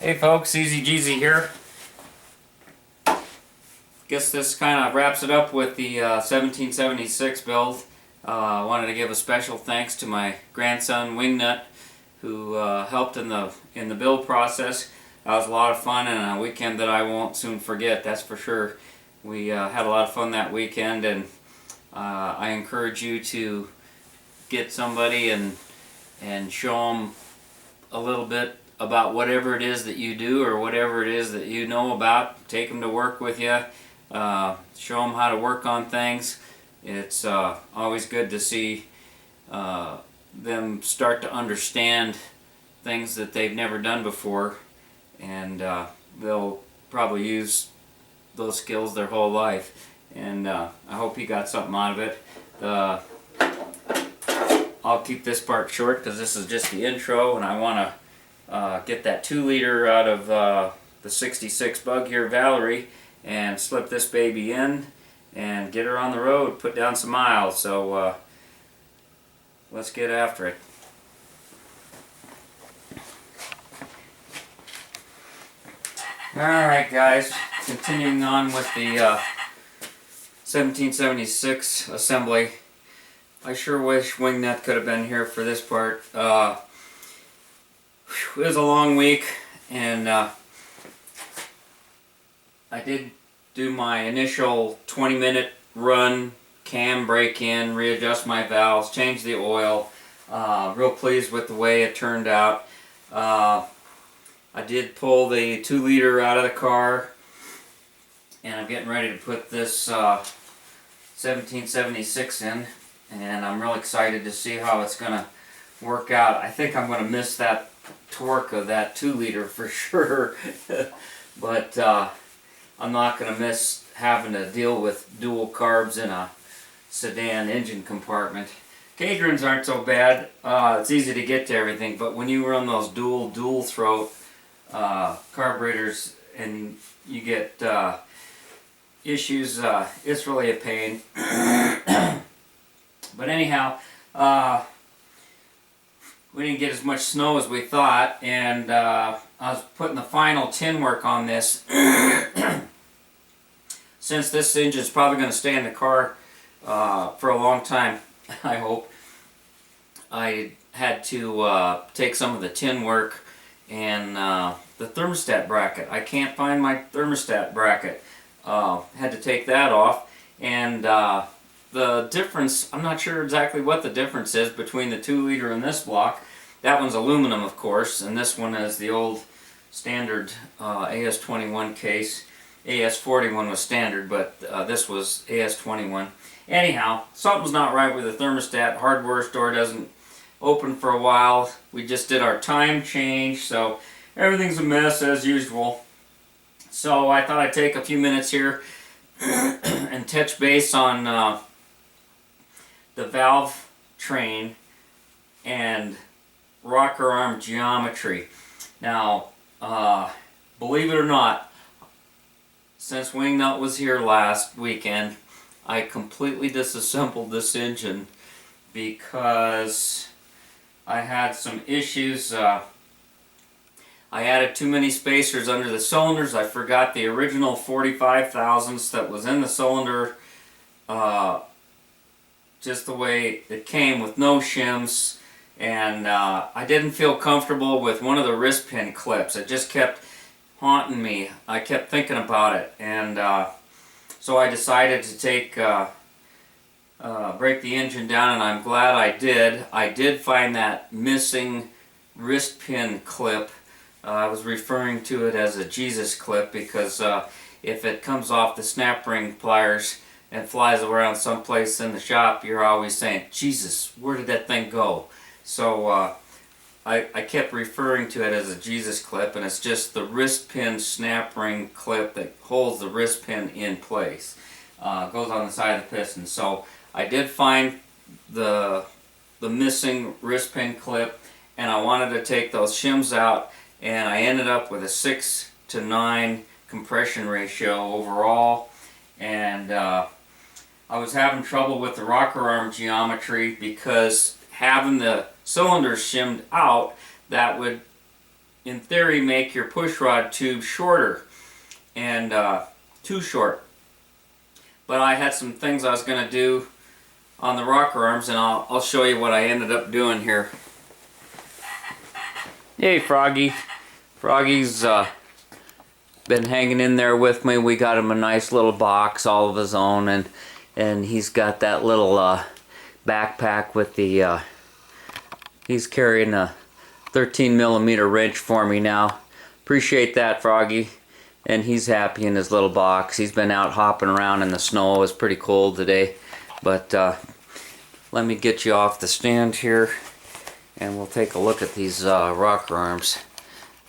Hey folks, Easy Jeezy here. Guess this kind of wraps it up with the 1776 build. I wanted to give a special thanks to my grandson Wingnut, who helped in the build process. That was a lot of fun and a weekend that I won't soon forget, that's for sure. We had a lot of fun that weekend, and I encourage you to get somebody and show them a little bit about whatever it is that you do or whatever it is that you know about. Take them to work with you. Show them how to work on things. It's always good to see them start to understand things that they've never done before, and they'll probably use those skills their whole life. And I hope you got something out of it. I'll keep this part short because this is just the intro, and I want to get that 2-liter out of the 66 Bug here, Valerie, and slip this baby in and get her on the road, put down some miles. So let's get after it. Alright guys, continuing on with the 1776 assembly. I sure wish Wingnut could have been here for this part. It was a long week, and I did do my initial 20-minute run, cam break in, readjust my valves, change the oil. Real pleased with the way it turned out. I did pull the 2-liter out of the car, and I'm getting ready to put this 1776 in, and I'm real excited to see how it's going to work out. I think I'm going to miss that torque of that 2-liter for sure, but I'm not going to miss having to deal with dual carbs in a sedan engine compartment. Cadrons aren't so bad. It's easy to get to everything, but when you run those dual throat carburetors and you get issues, it's really a pain. But anyhow, we didn't get as much snow as we thought, and I was putting the final tin work on this. Since this engine is probably going to stay in the car for a long time, I hope, I had to take some of the tin work and the thermostat bracket. I can't find my thermostat bracket. Had to take that off, and the difference, I'm not sure exactly what the difference is between the 2-liter and this block. That one's aluminum, of course, and this one is the old standard AS21 case. AS41 was standard, but this was AS21. Anyhow, something's not right with the thermostat. Hardware store doesn't open for a while. We just did our time change, so everything's a mess as usual. So I thought I'd take a few minutes here and touch base on the valve train and rocker arm geometry. Now, believe it or not, since Wingnut was here last weekend, I completely disassembled this engine because I had some issues. I added too many spacers under the cylinders. I forgot the original 45 thousandths that was in the cylinder, just the way it came with no shims, and I didn't feel comfortable with one of the wrist pin clips. It just kept haunting me. I kept thinking about it, and so I decided to break the engine down, and I'm glad I did. I did find that missing wrist pin clip. I was referring to it as a Jesus clip because if it comes off the snap ring pliers and flies around someplace in the shop, you're always saying, Jesus, where did that thing go? So I kept referring to it as a Jesus clip, and it's just the wrist pin snap ring clip that holds the wrist pin in place. Goes on the side of the piston. So I did find the missing wrist pin clip, and I wanted to take those shims out, and I ended up with a 6:9 compression ratio overall, and I was having trouble with the rocker arm geometry because having the cylinders shimmed out, that would in theory, make your push rod tube shorter and too short. But I had some things I was going to do on the rocker arms, and I'll show you what I ended up doing here. Hey, Froggy. Froggy's been hanging in there with me. We got him a nice little box all of his own, and he's got that little backpack with the he's carrying a 13mm wrench for me now. Appreciate that, Froggy. And he's happy in his little box. He's been out hopping around in the snow. It was pretty cold today. But let me get you off the stand here, and we'll take a look at these rocker arms.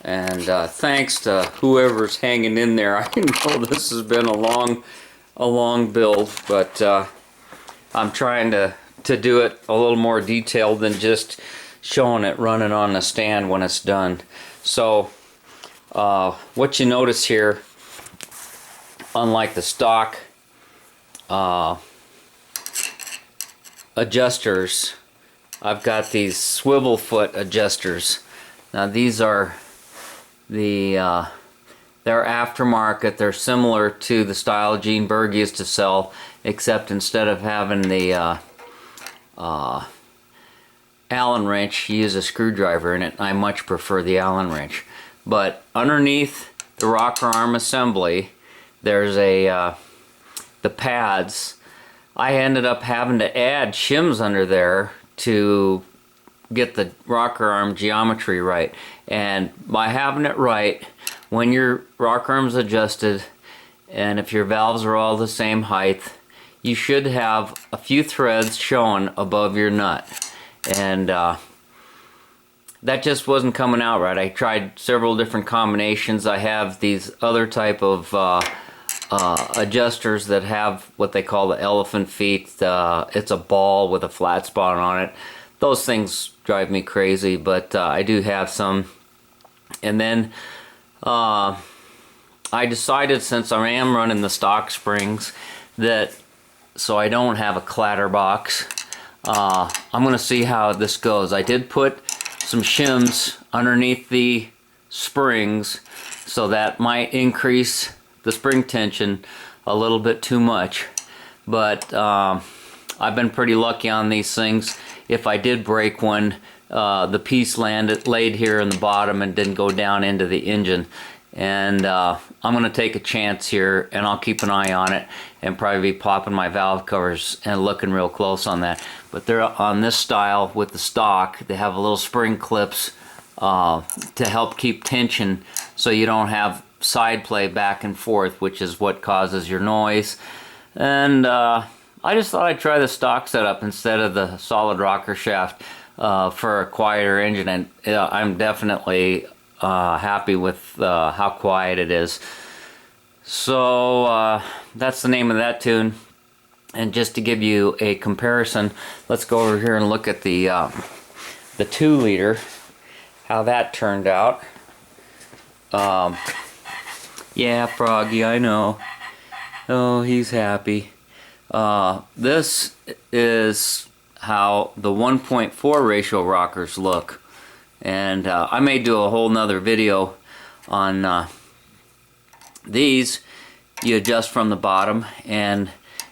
And thanks to whoever's hanging in there. I know this has been a long build, but I'm trying to do it a little more detailed than just showing it running on the stand when it's done. So what you notice here, unlike the stock adjusters, I've got these swivel foot adjusters. Now these are they're aftermarket. They're similar to the style Gene Berg used to sell, except instead of having the Allen wrench, you use a screwdriver in it. I much prefer the Allen wrench. But underneath the rocker arm assembly, there's the pads. I ended up having to add shims under there to get the rocker arm geometry right. And by having it right, when your rocker arm's adjusted, and if your valves are all the same height, you should have a few threads showing above your nut. And that just wasn't coming out right. I tried several different combinations. I have these other type of adjusters that have what they call the elephant feet. It's a ball with a flat spot on it. Those things drive me crazy, but I do have some. And then I decided, since I am running the stock springs, that so I don't have a clatter box, I'm going to see how this goes. I did put some shims underneath the springs, so that might increase the spring tension a little bit too much. But I've been pretty lucky on these things. If I did break one, the piece laid here in the bottom and didn't go down into the engine. And I'm going to take a chance here, and I'll keep an eye on it and probably be popping my valve covers and looking real close on that. But they're on this style with the stock. They have a little spring clips to help keep tension, so you don't have side play back and forth, which is what causes your noise. And I just thought I'd try the stock setup instead of the solid rocker shaft for a quieter engine, and I'm definitely happy with how quiet it is. So that's the name of that tune. And just to give you a comparison, let's go over here and look at the 2-liter, how that turned out. Yeah, Froggy, I know. Oh, he's happy. This is how the 1.4 ratio rockers look. And I may do a whole nother video on these. You adjust from the bottom, and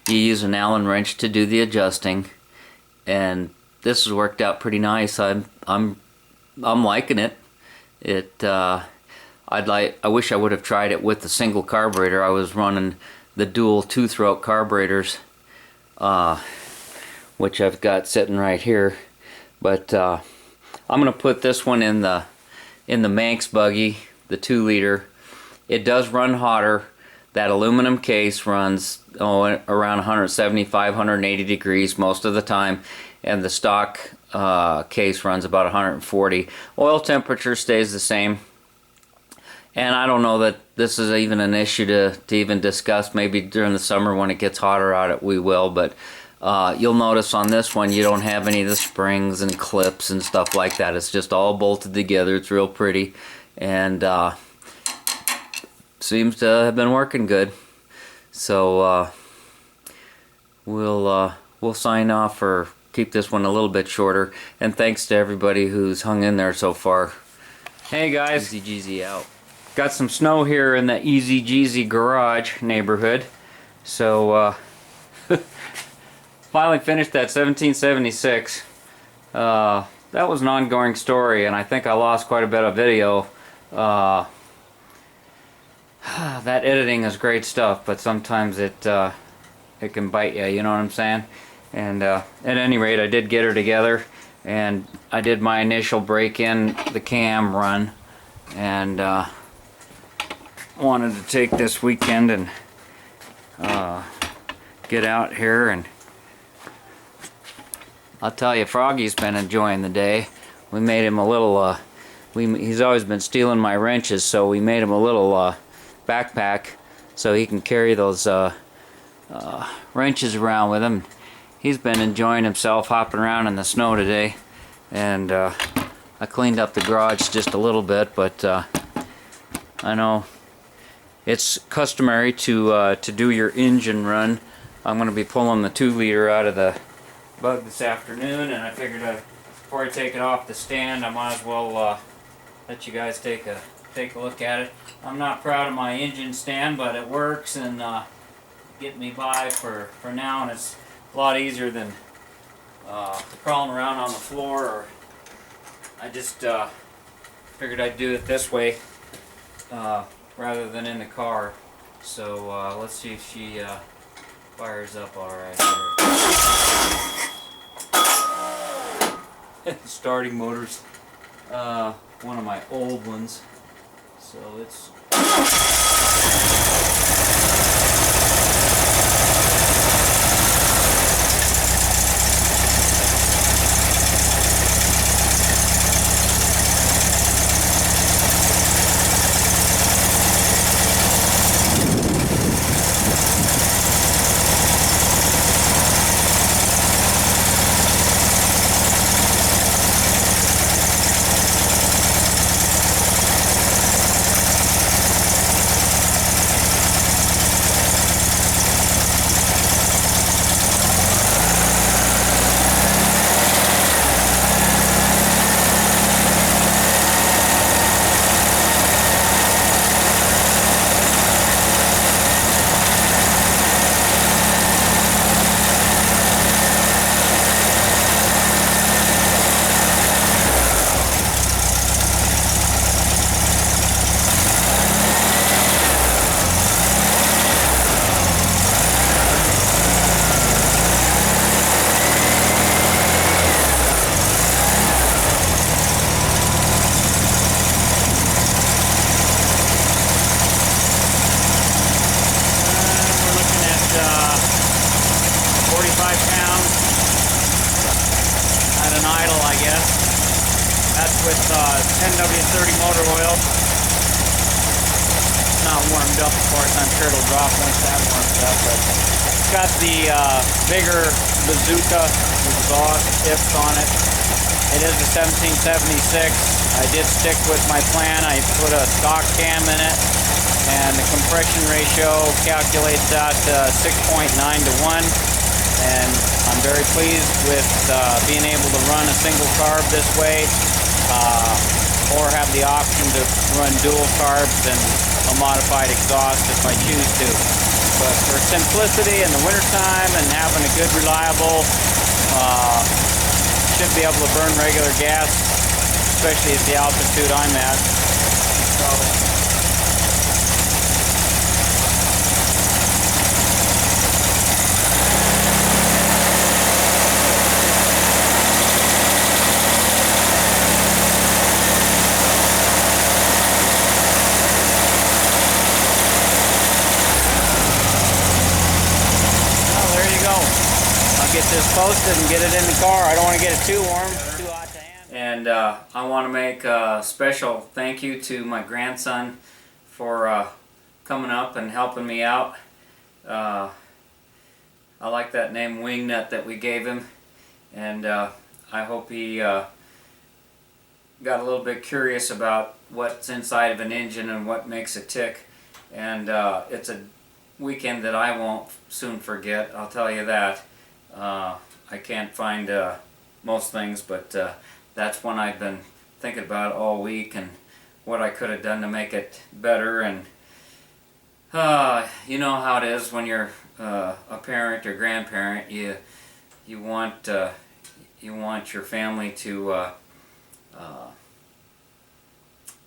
you use an Allen wrench to do the adjusting. And this has worked out pretty nice. I'm liking it. I wish I would have tried it with the single carburetor. I was running the dual 2-throat carburetors, which I've got sitting right here. But I'm going to put this one in the Manx buggy, the 2-liter. It does run hotter. That aluminum case runs around 175, 180 degrees most of the time, and the stock case runs about 140. Oil temperature stays the same. And I don't know that this is even an issue to even discuss. Maybe during the summer when it gets hotter out, we will. But you'll notice on this one you don't have any of the springs and clips and stuff like that. It's just all bolted together. It's real pretty, and seems to have been working good. So we'll sign off, or keep this one a little bit shorter. And thanks to everybody who's hung in there so far. Hey guys, Easy Jeezy out. got some snow here in the Easy Jeezy garage neighborhood. So finally finished that 1776. That was an ongoing story, and I think I lost quite a bit of video. That editing is great stuff, but sometimes it can bite you. You know what I'm saying? And at any rate, I did get her together, and I did my initial break-in the cam run, and wanted to take this weekend and get out here, and I'll tell you, Froggy's been enjoying the day. We made him a little he's always been stealing my wrenches, so we made him a little backpack so he can carry those wrenches around with him. He's been enjoying himself, hopping around in the snow today, and I cleaned up the garage just a little bit, but I know it's customary to do your engine run. I'm going to be pulling the 2-liter out of the Bug this afternoon, and I figured before I take it off the stand, I might as well let you guys take a look at it. I'm not proud of my engine stand, but it works and get me by for now, and it's a lot easier than crawling around on the floor. Or I just figured I'd do it this way rather than in the car. So let's see if she fires up all right here. Starting motors, one of my old ones, so it's idle, I guess. That's with 10W30 motor oil. It's not warmed up, of course. I'm sure it'll drop once that warms up. But it's got the bigger bazooka exhaust tips on it. It is a 1776. I did stick with my plan. I put a stock cam in it, and the compression ratio calculates out 6.9 to 1. And I'm very pleased with being able to run a single carb this way, or have the option to run dual carbs and a modified exhaust if I choose to. But for simplicity in the wintertime and having a good, reliable, should be able to burn regular gas, especially at the altitude I'm at. So, get this posted and get it in the car. I don't want to get it too warm, too hot to handle. And I want to make a special thank you to my grandson for coming up and helping me out. I like that name Wingnut that we gave him, and I hope he got a little bit curious about what's inside of an engine and what makes it tick. And it's a weekend that I won't soon forget, I'll tell you that. I can't find most things, but that's one I've been thinking about all week, and what I could have done to make it better. And you know how it is when you're a parent or grandparent. You want your family to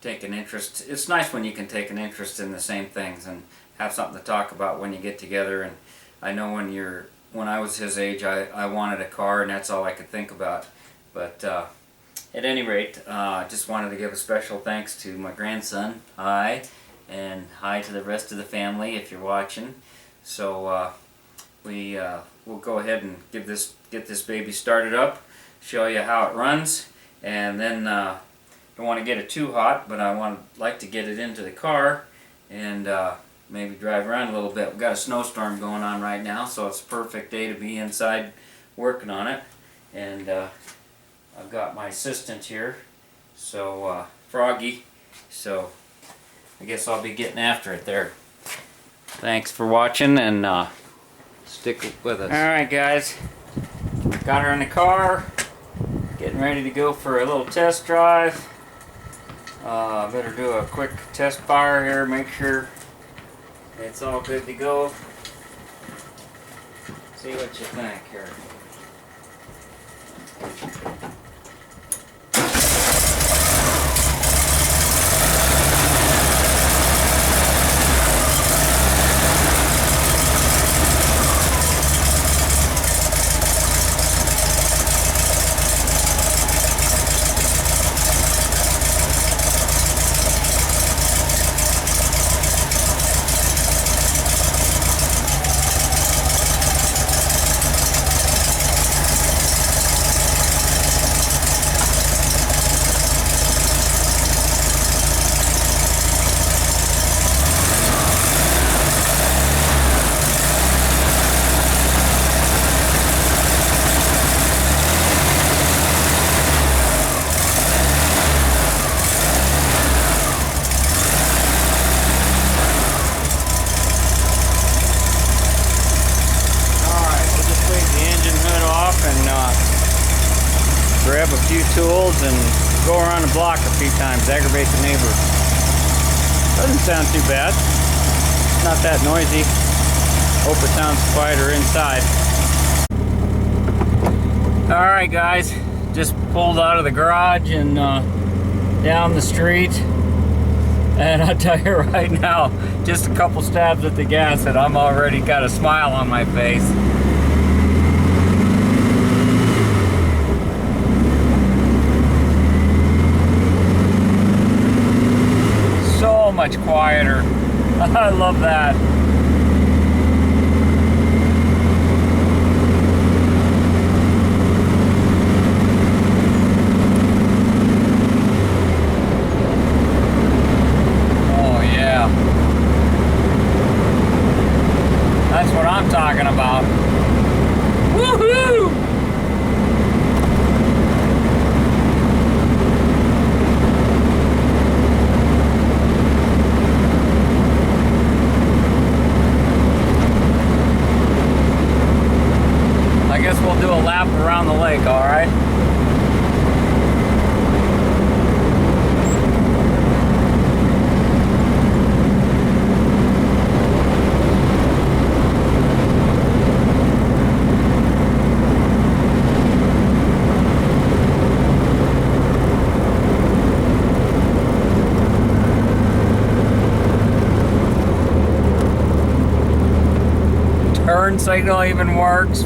take an interest. It's nice when you can take an interest in the same things and have something to talk about when you get together. And I know when I was his age, I wanted a car, and that's all I could think about. But at any rate, just wanted to give a special thanks to my grandson. Hi, and hi to the rest of the family if you're watching. So we'll go ahead and get this baby started up, show you how it runs, and then don't want to get it too hot, but I like to get it into the car and maybe drive around a little bit. We've got a snowstorm going on right now, so it's a perfect day to be inside working on it. And I've got my assistant here, so Froggy, so I guess I'll be getting after it there. Thanks for watching, and stick with us. Alright guys, got her in the car, getting ready to go for a little test drive. Better do a quick test fire here, make sure it's all good to go. See what you think here. Grab a few tools and go around the block a few times, aggravate the neighbor. Doesn't sound too bad. Not that noisy. Hope it sounds quieter inside. Alright guys, just pulled out of the garage and down the street. And I'll tell you right now, just a couple stabs at the gas and I'm already got a smile on my face. So much quieter. I love that. Oh yeah. That's what I'm talking about. Woohoo! I guess we'll do a lap around the lake, all right? Turn signal even works.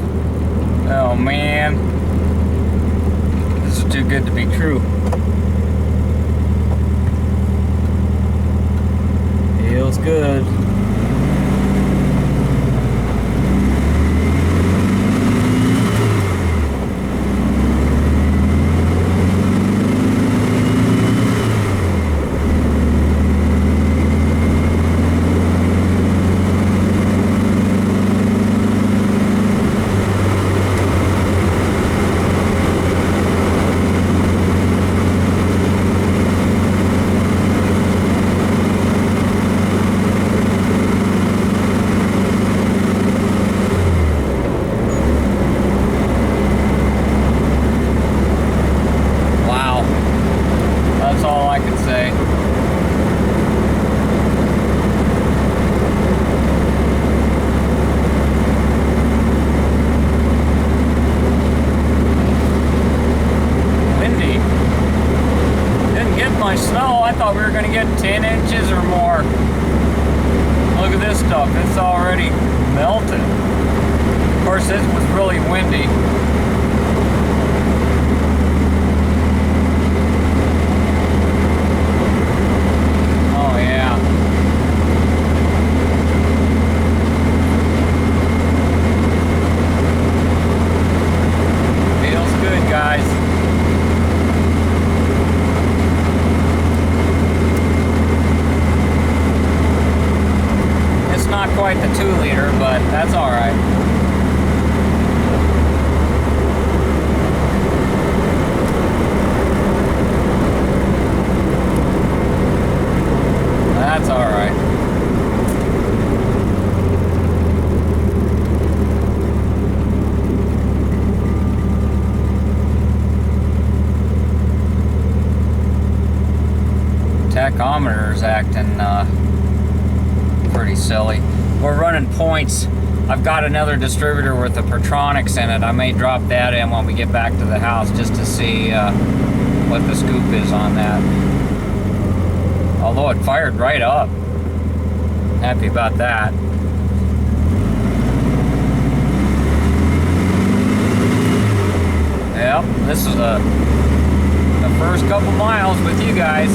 Oh man, this is too good to be true. Feels good. my snow. I thought we were going to get 10 inches or more. Look at this stuff. It's already melted. Of course, this was really windy. Oh, yeah. Feels good, guys. It's not quite the 2-liter, but that's all right. That's all right. Tachometer's acting pretty silly. We're running points. I've got another distributor with the Pertronix in it. I may drop that in when we get back to the house just to see what the scoop is on that. Although it fired right up. Happy about that. Yep, this is the first couple miles with you guys.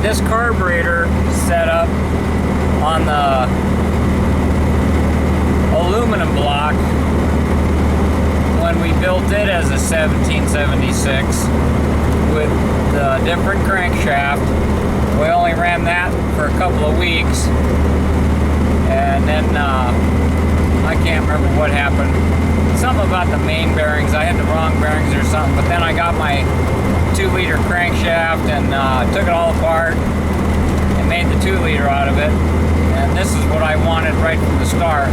This carburetor set up on the aluminum block when we built it as a 1776 with the different crankshaft. We only ran that for a couple of weeks, and then I can't remember what happened. Something about the main bearings. I had the wrong bearings or something, but then I got my 2-liter crankshaft and took it all apart and made the 2-liter out of it. And this is what I wanted right from the start,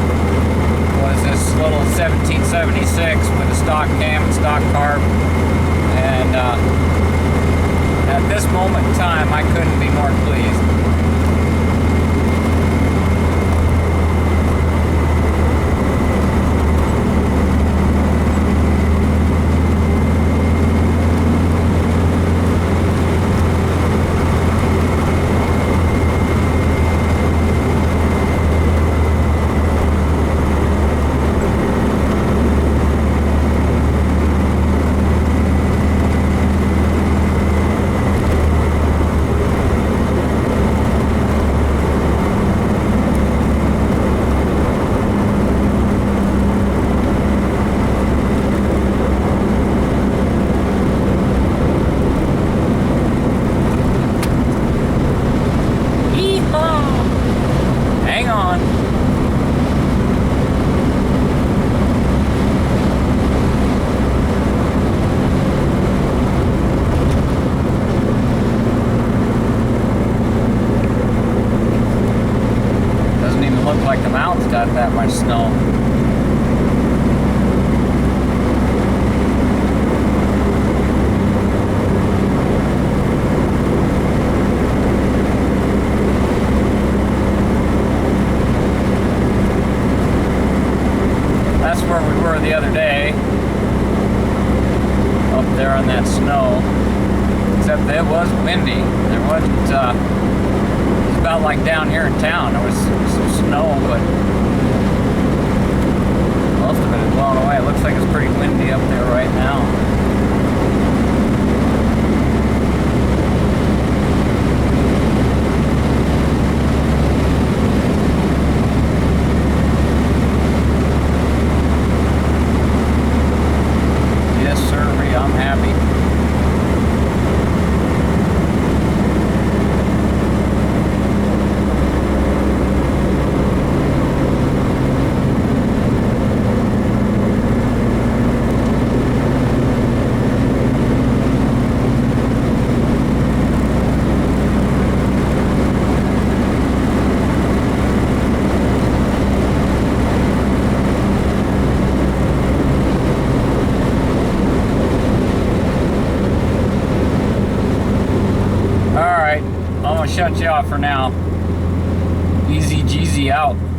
was this little 1776 with a stock cam and stock carb. And at this moment in time, I couldn't be more pleased. Like the mountains got that much snow. That's where we were the other day, up there on that snow, except it was windy. There wasn't about like down here in town. There was some snow, but most of it is blown away. It looks like it's pretty windy up there right now. Yes, sir. I'm happy. shut you off for now. Easy Jeezy out.